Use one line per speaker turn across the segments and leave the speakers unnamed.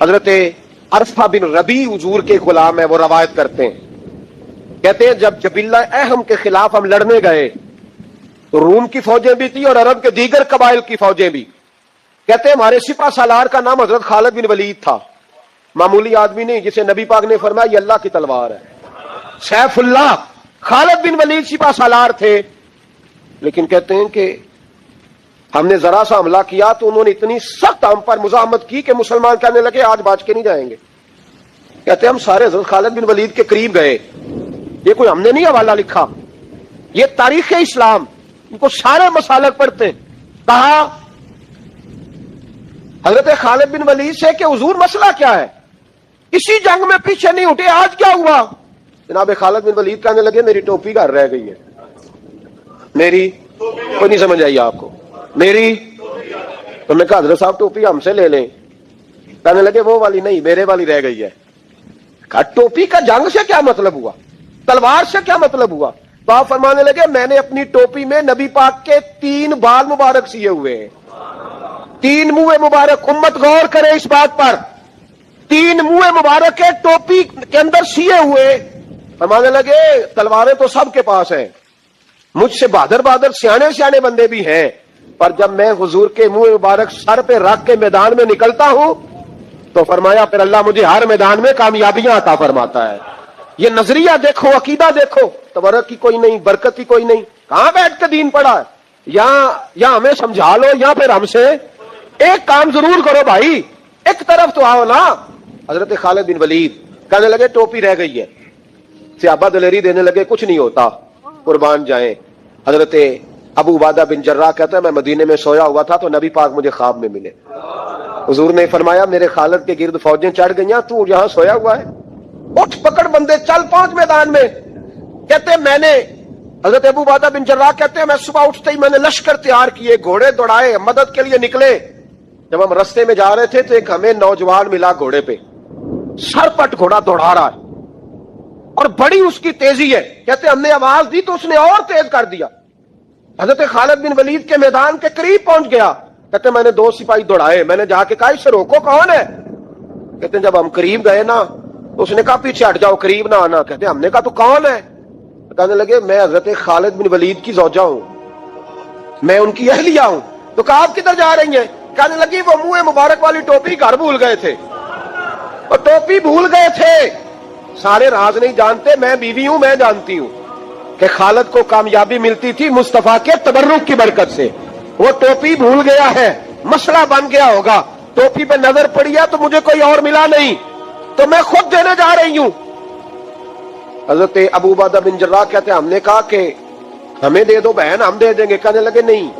حضرت عرفہ بن ربی حضور کے غلام ہے، وہ روایت کرتے ہیں، کہتے ہیں جب جبلہ اہم کے خلاف ہم لڑنے گئے تو روم کی فوجیں بھی تھی اور عرب کے دیگر قبائل کی فوجیں بھی. کہتے ہیں ہمارے سپہ سالار کا نام حضرت خالد بن ولید تھا، معمولی آدمی نہیں جسے نبی پاک نے فرمایا یہ اللہ کی تلوار ہے. سیف اللہ خالد بن ولید سپہ سالار تھے. لیکن کہتے ہیں کہ ہم نے ذرا سا حملہ کیا تو انہوں نے اتنی سخت ہم پر مزاحمت کی کہ مسلمان کہنے لگے آج بچ کے نہیں جائیں گے. کہتے ہیں ہم سارے حضرت خالد بن ولید کے قریب گئے. یہ کوئی ہم نے نہیں حوالہ لکھا، یہ تاریخ اسلام، ان کو سارے مسالک پڑھتے ہیں. کہا حضرت خالد بن ولید سے کہ حضور مسئلہ کیا ہے؟ اسی جنگ میں پیچھے نہیں اٹھے، آج کیا ہوا؟ جناب خالد بن ولید کہنے لگے میری ٹوپی گھر رہ گئی ہے. میری کوئی نہیں سمجھ آئی آپ کو؟ میری تو میں کہا حضرت صاحب ٹوپی ہم سے لے لیں. کہنے لگے وہ والی نہیں، میرے والی رہ گئی ہے. کہا ٹوپی کا جنگ سے کیا مطلب ہوا، تلوار سے کیا مطلب ہوا؟ تو آپ فرمانے لگے میں نے اپنی ٹوپی میں نبی پاک کے 3 بال مبارک سیے ہوئے ہیں، 3 منہ مبارک. امت غور کرے اس بات پر، 3 منہ مبارک کے ٹوپی کے اندر سیے ہوئے. فرمانے لگے تلواریں تو سب کے پاس ہیں، مجھ سے بہادر بہادر سیانے سیانے بندے بھی ہیں، پر جب میں حضور کے منہ مبارک سر پہ رکھ کے میدان میں نکلتا ہوں تو فرمایا پھر اللہ مجھے ہر میدان میں کامیابیاں عطا فرماتا ہے. یہ نظریہ دیکھو، عقیدہ دیکھو، تبرک کی کوئی نہیں، برکت کی کوئی نہیں. کہاں بیٹھ کے دین پڑھا ہے؟ یا ہمیں سمجھا لو یا پھر ہم سے ایک کام ضرور کرو بھائی، ایک طرف تو آؤ نا. حضرت خالد بن ولید کہنے لگے ٹوپی رہ گئی ہے. صحابہ دلیری دینے لگے کچھ نہیں ہوتا، قربان جائیں. حضرت ابو عبادہ بن جراح کہتا ہے میں مدینے میں سویا ہوا تھا تو نبی پاک مجھے خواب میں ملے. حضور نے فرمایا میرے خالد کے گرد فوجیں چڑھ گئیں، تو یہاں سویا ہوا ہے، اٹھ پکڑ بندے چل پہنچ میدان میں. کہتے ہیں میں نے، حضرت ابو عبادہ بن جراح کہتے ہیں میں صبح اٹھتے ہی میں نے لشکر تیار کیے، گھوڑے دوڑائے، مدد کے لیے نکلے. جب ہم رستے میں جا رہے تھے تو ایک ہمیں نوجوان ملا گھوڑے پہ، سر پٹ گھوڑا دوڑا رہا ہے اور بڑی اس کی تیزی ہے. کہتے ہم نے آواز دی تو اس نے اور تیز کر دیا. حضرت خالد بن ولید کے میدان کے قریب پہنچ گیا. کہتے ہیں میں نے 2 سپاہی دوڑائے، میں نے جا کے کہا اس سے روکو کون ہے؟ کہتے ہیں جب ہم قریب گئے نا تو اس نے کہا پیچھے ہٹ جاؤ، قریب نہ آنا. کہتے ہیں ہم نے کہا تو کون ہے؟ کہنے لگے میں حضرت خالد بن ولید کی زوجہ ہوں، میں ان کی اہلیہ ہوں. تو کہا آپ کدھر جا رہی ہیں؟ کہنے لگی وہ منہ مبارک والی ٹوپی گھر بھول گئے تھے، اور ٹوپی بھول گئے تھے. سارے راز نہیں جانتے، میں بیوی ہوں، میں جانتی ہوں کہ خالد کو کامیابی ملتی تھی مصطفیٰ کے تبرک کی برکت سے. وہ ٹوپی بھول گیا ہے، مسئلہ بن گیا ہوگا. ٹوپی پہ نظر پڑی ہے تو مجھے کوئی اور ملا نہیں تو میں خود دینے جا رہی ہوں. حضرت ابو عبادہ بن جراح کہتے ہیں ہم نے کہا کہ ہمیں دے دو بہن، ہم دے دیں گے. کہنے لگے نہیں،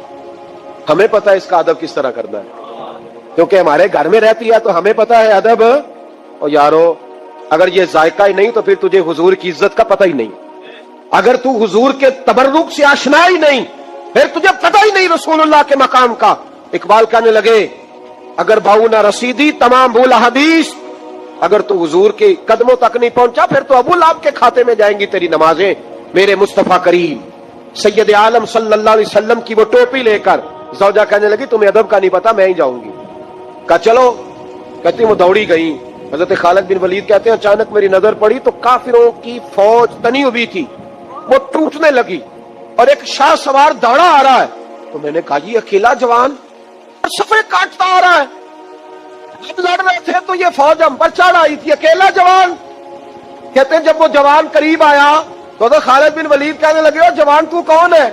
ہمیں پتا ہے اس کا ادب کس طرح کرنا ہے، کیونکہ ہمارے گھر میں رہتی ہے تو ہمیں پتا ہے ادب. اور یارو اگر یہ ذائقہ ہی نہیں تو پھر تجھے حضور کی عزت کا پتہ ہی نہیں. اگر تو حضور کے تبرک سے آشنا ہی نہیں پھر تجھے پتہ ہی نہیں رسول اللہ کے مقام کا. اقبال کہنے لگے اگر باؤ نہ رسیدی تمام بھول حدیث، اگر تو حضور کے قدموں تک نہیں پہنچا پھر تو ابو لہب کے کھاتے میں جائیں گی تیری نمازیں. میرے مصطفیٰ کریم سید عالم صلی اللہ علیہ وسلم کی وہ ٹوپی لے کر زوجہ کہنے لگی تمہیں ادب کا نہیں پتا، میں ہی جاؤں گی. کہا چلو. کہتی وہ دوڑی گئی. حضرت خالد بن ولید کہتے ہیں اچانک میری نظر پڑی تو کافروں کی فوج تنی ہوئی تھی، وہ ٹوٹنے لگی اور ایک شاہ سوار دوڑا آ رہا ہے. تو میں نے کہا یہ اکیلا جوان صفے کاٹتا آ رہا ہے، جب لڑ رہے تھے تو یہ فوج ہم پر چڑھ آئی تھی، اکیلا جوان. کہتے ہیں جب وہ جوان قریب آیا تو خالد بن ولید کہنے لگے او جوان تو کون ہے؟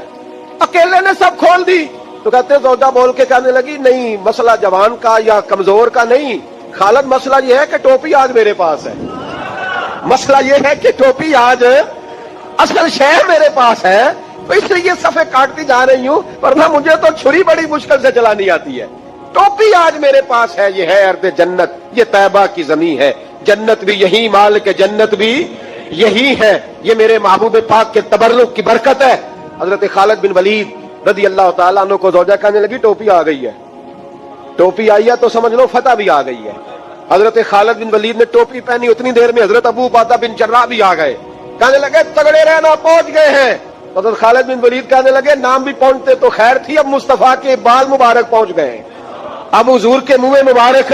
اکیلے نے سب کھول دی. تو کہتے ہیں زوجہ بول کے کہنے لگی نہیں مسئلہ جوان کا یا کمزور کا نہیں خالد، مسئلہ یہ ہے کہ ٹوپی آج میرے پاس ہے. مسئلہ یہ ہے کہ ٹوپی آج اصل شہر میرے پاس ہے تو اس لیے صفے کاٹتی جا رہی ہوں، ورنہ مجھے تو چھری بڑی مشکل سے چلانی آتی ہے. ٹوپی آج میرے پاس ہے. یہ ہے ارض جنت، یہ طیبہ کی زمین ہے، جنت بھی یہی، مال کے جنت بھی یہی ہے. یہ میرے محبوب پاک کے تبرک کی برکت ہے. حضرت خالد بن ولید رضی اللہ تعالیٰ عنہ کو زوجہ کہنے لگی ٹوپی آ گئی ہے. ٹوپی آئی ہے تو سمجھ لو فتح بھی آ گئی ہے. حضرت خالد بن ولید نے ٹوپی پہنی، اتنی دیر میں حضرت ابو عبادہ بن جراح بھی آ گئے. کہنے لگے تگڑے رہنا، پہنچ گئے ہیں. حضرت خالد بن ولید کہنے لگے نام بھی پہنچتے تو خیر تھی، اب مصطفیٰ کے بال مبارک پہنچ گئے، اب حضور کے منہ مبارک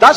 10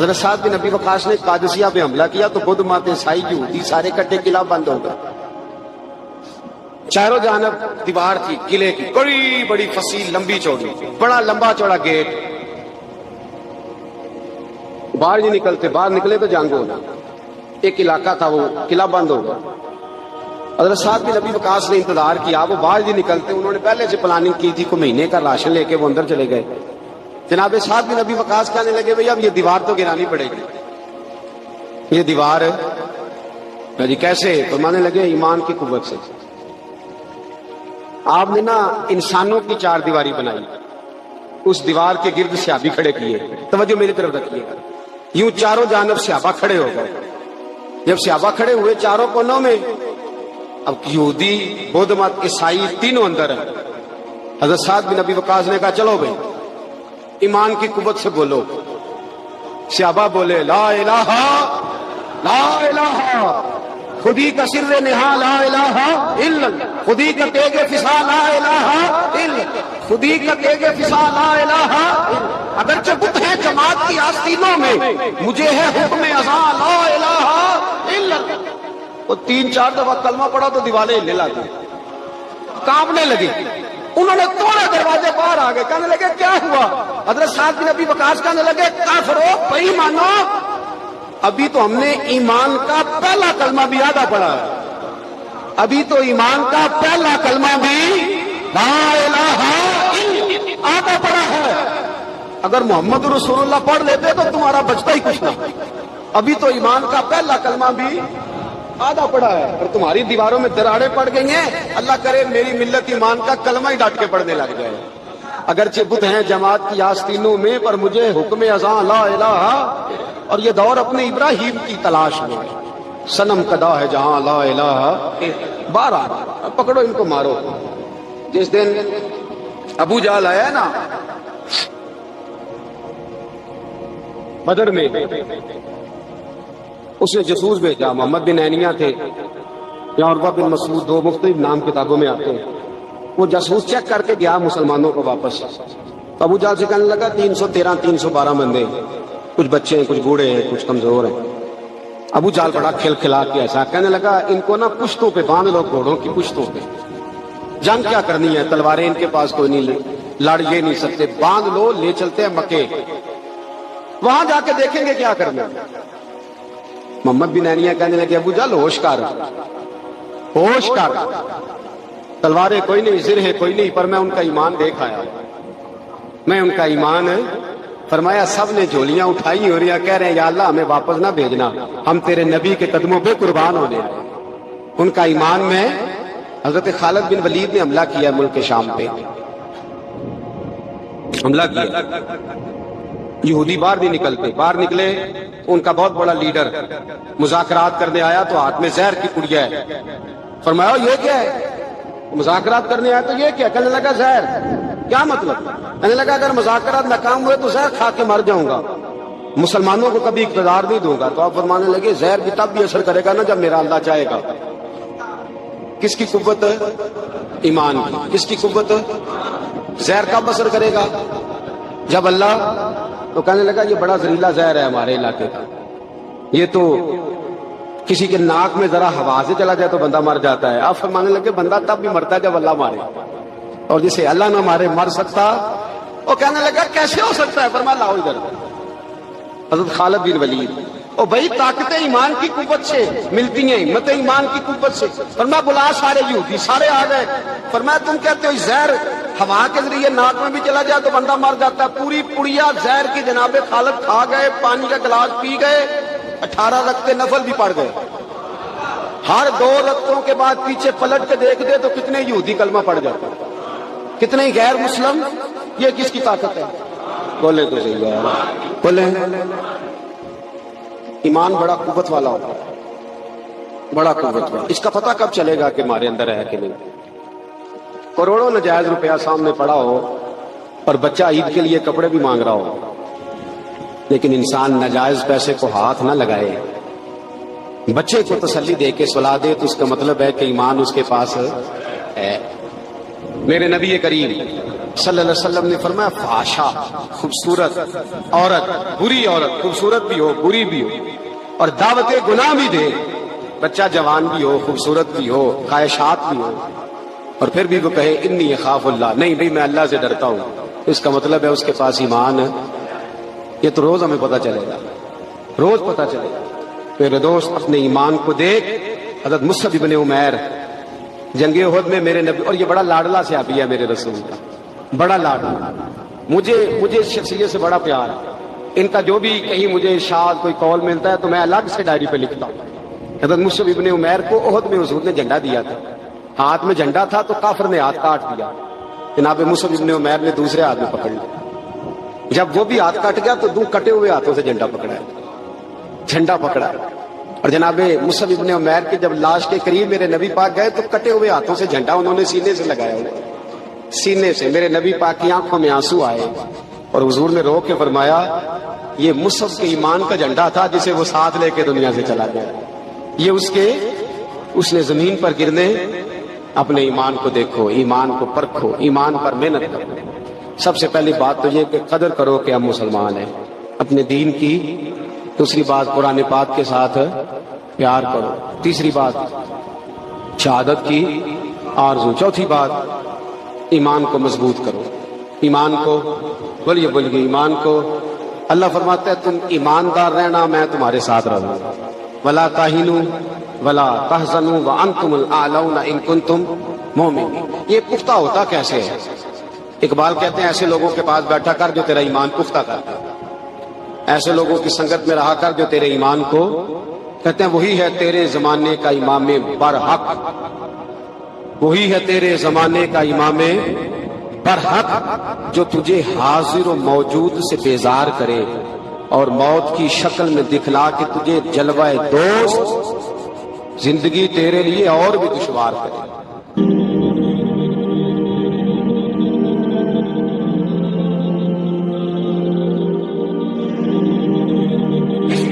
حضرت سعد بن ابی وقاص نے قادسیہ پہ حملہ کیا تو بدھ مت عیسائی یہودی سارے کٹے، قلعہ بند ہو گئے. چاروں جانب دیوار تھی قلعے کی، بڑی بڑی فصیل، لمبی چوڑی، بڑا لمبا چوڑا گیٹ. باہر نہیں نکلتے، باہر نکلے تو جنگ ہونا. ایک علاقہ تھا وہ قلعہ بند ہو گیا. حضرت سعد بن ابی وقاص نے انتظار کیا، وہ باہر نہیں نکلتے. انہوں نے پہلے سے پلاننگ کی تھی، کوئی مہینے کا راشن لے کے وہ اندر چلے گئے. جناب سعد بن ابی وقاص کہنے لگے بھئی اب یہ دیوار تو گرانی پڑے گی. یہ دیوار جی کیسے؟ فرمانے لگے ایمان کی قوت سے. آپ نے نا انسانوں کی چار دیواری بنائی، اس دیوار کے گرد صحابی کھڑے کیے. توجہ میری طرف رکھیے. یوں چاروں جانب صحابہ کھڑے ہو گئے. جب صحابہ کھڑے ہوئے چاروں کونوں میں، اب یہودی، بدھ مت، عیسائی تینوں اندر ہیں. حضرت سعد بن ابی وقاص نے کہا چلو بھائی ایمان کی قوت سے بولو. صحابہ بولے لا الہ لا الہ، خودی کا سر نہا لا الہ الا، خودی کا تیغ فسا لا الہ الا، خودی کا تیغ فسا لا الہ الا. اگرچہ بت ہے جماعت کی آستینوں میں، مجھے ہے حکم ازاں لا الہ الا. وہ تین چار دفعہ کلمہ پڑھا تو دیواریں ہلنے لگی، کانپنے لگی. انہوں نے توڑے دروازے، باہر آ گئے. کہنے لگے کیا ہوا؟ حضرت سعد بن ابی وقاص کہنے لگے کافرو، بے ایمانو، ابھی تو ہم نے ایمان کا پہلا کلمہ بھی آدھا پڑھا ہے. ابھی تو ایمان کا پہلا کلمہ بھی لا الہ الا آدھا پڑھا ہے. اگر محمد رسول اللہ پڑھ لیتے تو تمہارا بچتا ہی کچھ نہ. ابھی تو ایمان کا پہلا کلمہ بھی آدھا پڑھا ہے اور تمہاری دیواروں میں دراڑیں پڑ گئی ہیں. اللہ کرے میری ملت ایمان کا کلمہ ہی ڈانٹ کے پڑھنے لگ جائے. اگرچہ بت ہیں جماعت کی آستینوں میں، پر مجھے حکم ازاں لا الہ. اور یہ دور اپنے ابراہیم کی تلاش میں، صنم کدا ہے جہاں لا الہ. بارہ پکڑو ان کو مارو. جس دن ابو جہل آیا ہے نا بدر میں، اس نے جاسوس بھیجا. محمد بن عینیہ تھے یا عروہ بن مسعود، دو مختلف نام کتابوں میں آتے ہیں. وہ جاسوس چیک کر کے گیا مسلمانوں کو واپس. ابو جہل سے کہنے لگا 313 312 بندے، کچھ بچے ہیں، کچھ بوڑھے ہیں، کچھ کمزور ہیں. ابو جہل بڑا کھل کھلا کے ایسا کہنے لگا ان کو نا پشتوں پہ باندھ لو، گھوڑوں کی پشتوں پہ. جنگ کیا کرنی ہے؟ تلواریں ان کے پاس کوئی نہیں، لڑ یہ نہیں سکتے. باندھ لو، لے چلتے ہیں مکے، وہاں جا کے دیکھیں گے کیا کرنا. محمد بن عینیہ کہنے لگے ابو جہل ہوش کر، ہوش کر. تلواریں کوئی نہیں، زرہیں کوئی نہیں، پر میں ان کا ایمان دیکھ آیا. میں ان کا ایمان ہے. فرمایا سب نے جھولیاں اٹھائی اور کہہ رہے ہیں یا اللہ ہمیں واپس نہ بھیجنا، ہم تیرے نبی کے قدموں پہ قربان ہونے. ان کا ایمان میں. حضرت خالد بن ولید نے حملہ کیا ملک شام پہ، حملہ کیا. یہودی باہر نہیں نکلتے. باہر نکلے، ان کا بہت بڑا لیڈر مذاکرات کرنے آیا تو ہاتھ میں زہر کی پڑیا ہے. فرمایا یہ کیا ہے؟ مذاکرات کرنے آیا تو یہ کیا؟ کہنے لگا زہر. کیا مطلب؟ کہنے لگا اگر مذاکرات ناکام ہوئے تو زہر کھا کے مر جاؤں گا، مسلمانوں کو کبھی اقتدار نہیں دوں گا. تو آپ فرمانے لگے زہر بھی تب بھی اثر کرے گا نا جب میرا اللہ چاہے گا. کس کی قوت؟ ایمان کی. کس کی قوت؟ زہر کب اثر کرے گا؟ جب اللہ. تو کہنے لگا یہ بڑا زہریلا زہر ہے ہمارے علاقے کا، یہ تو کسی کے ناک میں ذرا ہوا سے چلا جائے تو بندہ مر جاتا ہے. آپ فرمانے لگے بندہ تب بھی مرتا ہے جب اللہ مارے، اور جسے اللہ نہ مارے مر سکتا. وہ کہنے لگا کیسے ہو سکتا ہے؟ فرمایا لاؤ ادھر. حضرت خالد بن ولید. او بھائی طاقت ایمان کی قوت سے ملتی ہیں، ہمت ایمان کی قوت سے. فرمایا بلا سارے یہودی. سارے آ گئے. فرمایا تم کہتے ہو زہر ہوا کے ذریعے ناک میں بھی چلا جائے تو بندہ مر جاتا ہے. پوری پڑیا زہر کی جناب خالد کھا گئے، پانی کا گلاس پی گئے. 18 رکعتیں نفل بھی پڑھ گئے. ہر 2 رکعتوں کے بعد پیچھے پلٹ کے دیکھ دے تو کتنے یہودی کلمہ پڑھ جاتے، کتنے غیر مسلم. یہ کس کی طاقت ہے؟ بولے تو صحیح ہے، بولے. ایمان بڑا قوت والا ہوتا ہے، بڑا قوت والا. اس کا پتہ کب چلے گا کہ ہمارے اندر ہے کہ نہیں؟ کروڑوں ناجائز روپیہ سامنے پڑا ہو اور بچہ عید کے لیے کپڑے بھی مانگ رہا ہو، لیکن انسان ناجائز پیسے کو ہاتھ نہ لگائے، بچے کو تسلی دے کے سلا دے تو اس کا مطلب ہے کہ ایمان اس کے پاس ہے. میرے نبی کریم صلی اللہ علیہ وسلم نے فرمایا فحشا خوبصورت عورت، بری عورت، خوبصورت بھی ہو بری بھی ہو اور دعوت گناہ بھی دے، بچہ جوان بھی ہو خوبصورت بھی ہو خواہشات بھی ہو، اور پھر بھی وہ کہے انی اخاف اللہ، نہیں بھائی میں اللہ سے ڈرتا ہوں، اس کا مطلب ہے اس کے پاس ایمان ہے۔ یہ تو روز ہمیں پتہ چلے گا، روز پتہ چلے گا۔ میرے دوست اپنے ایمان کو دیکھ۔ حضرت مصعب ابن عمیر جنگ احد میں میرے نبی، اور یہ بڑا لاڈلا صحابی ہے میرے رسول کا، بڑا لاڈلا، مجھے اس شخصیت سے بڑا پیار ہے۔ ان کا جو بھی کہیں مجھے ارشاد کوئی قول ملتا ہے تو میں الگ سے ڈائری پہ لکھتا ہوں۔ حضرت مصعب ابن عمیر کو احد میں حضور نے جھنڈا دیا تھا، ہاتھ میں جھنڈا تھا تو کافر نے ہاتھ کاٹ دیا، جناب مصعب ابن عمیر نے دوسرے ہاتھ میں پکڑ لیا، جب وہ بھی ہاتھ کٹ گیا تو دو کٹے ہوئے ہاتھوں سے جھنڈا پکڑا، اور جناب مصعب ابن عمیر کے جب لاش کے قریب میرے نبی پاک گئے تو کٹے ہوئے ہاتھوں سے جھنڈا انہوں نے سینے سے لگایا، سینے سے۔ میرے نبی پاک کی آنکھوں میں آنسو آئے اور حضور نے رو کے فرمایا یہ مصعب کے ایمان کا جھنڈا تھا جسے وہ ساتھ لے کے دنیا سے چلا گیا، یہ اس نے زمین پر گرنے اپنے ایمان کو دیکھو، ایمان کو پرکھو، ایمان پر محنت کرو۔ سب سے پہلی بات تو یہ کہ قدر کرو کہ ہم مسلمان ہیں اپنے دین کی، دوسری بات قرآن پاک کے ساتھ پیار کرو، تیسری بات شہادت کی آرزو، چوتھی بات ایمان کو مضبوط کرو، ایمان کو بولیے ایمان کو۔ اللہ فرماتا ہے تم ایماندار رہنا میں تمہارے ساتھ رہوں گا، ولا تہنوا ولا تحزنوا وانتم الاعلون ان کنتم مؤمنین۔ یہ پختہ ہوتا کیسے ہے؟ اقبال کہتے ہیں ایسے لوگوں کے پاس بیٹھا کر جو تیرا ایمان پختہ کرتا ہے، ایسے لوگوں کی سنگت میں رہا کر جو تیرے ایمان کو، کہتے ہیں وہی ہے تیرے زمانے کا امام برحق، وہی ہے تیرے زمانے کا امام برحق جو تجھے حاضر و موجود سے بیزار کرے اور موت کی شکل میں دکھلا کے تجھے جلوہ دوست زندگی تیرے لیے اور بھی دشوار کرے۔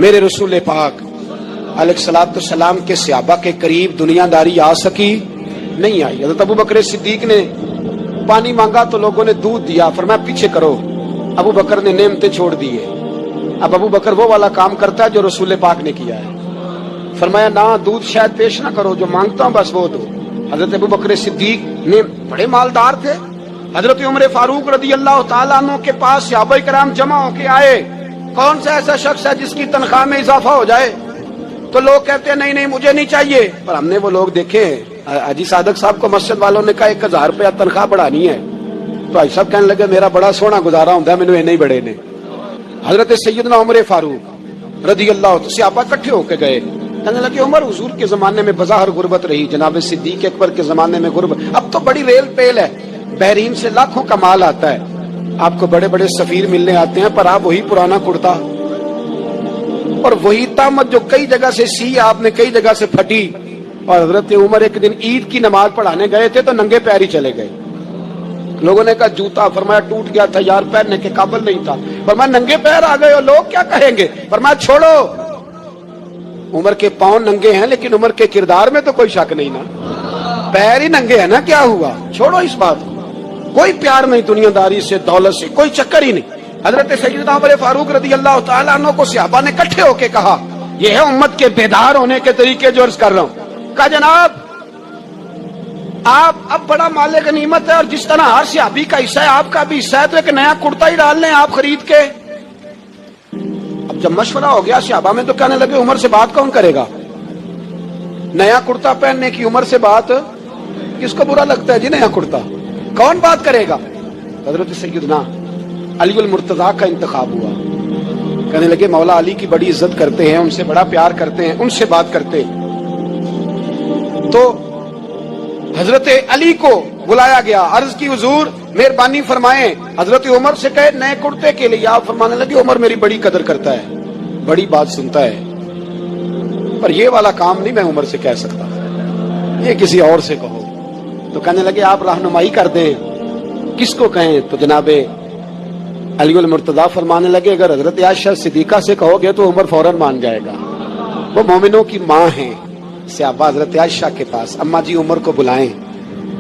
میرے رسول پاک علیہ الصلوۃ والسلام کے صحابہ کے قریب دنیا داری آ سکی نہیں آئی۔ حضرت ابو بکر صدیق نے پانی مانگا تو لوگوں نے دودھ دیا، فرمایا پیچھے کرو، ابو بکر نے نعمتیں چھوڑ دیے۔ اب ابو بکر وہ والا کام کرتا ہے جو رسول پاک نے کیا ہے، فرمایا نہ دودھ شاید پیش نہ کرو، جو مانگتا ہوں بس وہ دو۔ حضرت ابو بکر صدیق نے بڑے مالدار تھے، حضرت عمر فاروق رضی اللہ تعالیٰ عنہ کے پاس صحابہ کرام جمع ہو کے آئے، کون سا ایسا شخص ہے جس کی تنخواہ میں اضافہ ہو جائے؟ تو لوگ کہتے ہیں نہیں مجھے نہیں چاہیے، پر ہم نے وہ لوگ دیکھے، حاجی صادق صاحب کو مسجد والوں نے کہا 1000 روپیہ تنخواہ بڑھانی ہے، تو حاجی صاحب کہنے لگے میرا بڑا سونا گزارا ہوتا ہے، میں نہیں بڑھے نے۔ حضرت سیدنا عمر فاروق رضی اللہ عنہ صحابہ اکٹھے ہو کے گئے، کہنے لگے عمر حضور کے زمانے میں بظاہر غربت رہی، جناب صدیق اکبر کے زمانے میں غربت، اب تو بڑی ریل پیل ہے، بحرین سے لاکھوں کا مال آتا ہے، آپ کو بڑے بڑے سفیر ملنے آتے ہیں، پر آپ وہی پرانا کرتا اور وہی تامت جو کئی جگہ سے سی آپ نے کئی جگہ سے پھٹی۔ اور حضرت عمر ایک دن عید کی نماز پڑھانے گئے تھے تو ننگے پیر ہی چلے گئے، لوگوں نے کہا جوتا، فرمایا ٹوٹ گیا تھا یار، پہننے کے قابل نہیں تھا، فرمایا ننگے پیر آ گئے ہو لوگ کیا کہیں گے، فرمایا چھوڑو، عمر کے پاؤں ننگے ہیں لیکن عمر کے کردار میں تو کوئی شک نہیں نا، پیر ہی ننگے ہیں نا، کیا ہوا، چھوڑو اس بات، کوئی پیار نہیں دنیا داری سے، دولت سے کوئی چکر ہی نہیں۔ حضرت سیدنا عمر فاروق رضی اللہ تعالیٰ عنہ کو صحابہ نے اکٹھے ہو کے کہا، یہ ہے امت کے بیدار ہونے کے طریقے جو عرض کر رہا ہوں۔ کہا جناب آپ اب بڑا مال غنیمت ہے اور جس طرح ہر صحابی کا حصہ ہے آپ کا بھی حصہ ہے، تو ایک نیا کرتا ہی ڈال لیں آپ خرید کے۔ اب جب مشورہ ہو گیا صحابہ میں تو کہنے لگے عمر سے بات کون کرے گا، نیا کرتا پہننے کی عمر سے بات کس کو برا لگتا ہے جی، نیا کرتا کون بات کرے گا؟ حضرت سیدنا علی المرتضیٰ کا انتخاب ہوا، کہنے لگے مولا علی کی بڑی عزت کرتے ہیں، ان سے بڑا پیار کرتے ہیں، ان سے بات کرتے۔ تو حضرت علی کو بلایا گیا، عرض کی حضور مہربانی فرمائیں، حضرت عمر سے کہے نئے کرتے کے لیے، آپ فرمانے لگے عمر میری بڑی قدر کرتا ہے، بڑی بات سنتا ہے، پر یہ والا کام نہیں میں عمر سے کہہ سکتا، یہ کسی اور سے کہو۔ تو کہنے لگے آپ رہنمائی کر دیں کس کو کہیں؟ تو جناب علی المرتضیٰ فرمانے لگے اگر حضرت عائشہ صدیقہ سے کہو گے تو عمر فوراً مان جائے گا، وہ مومنوں کی ماں ہیں۔ صحابہ حضرت عائشہ کے پاس، اماں جی عمر کو بلائیں،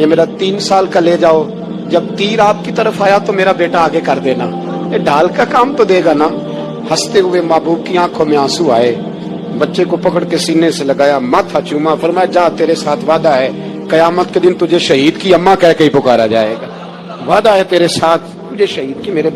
یہ میرا 3 سال کا لے جاؤ, جب تیر آپ کی طرف آیا تو میرا بیٹا آگے کر دینا, یہ ڈھال کا کام تو دے گا نا. ہنستے ہوئے محبوب کی آنکھوں میں آنسو آئے, بچے کو پکڑ کے سینے سے لگایا, ماتھا چوما, فرمایا جا تیرے ساتھ وعدہ ہے, قیامت کے دن تجھے شہید کی اماں کہہ کے ہی پکارا جائے گا. وعدہ ہے تیرے ساتھ, تجھے شہید کی میرے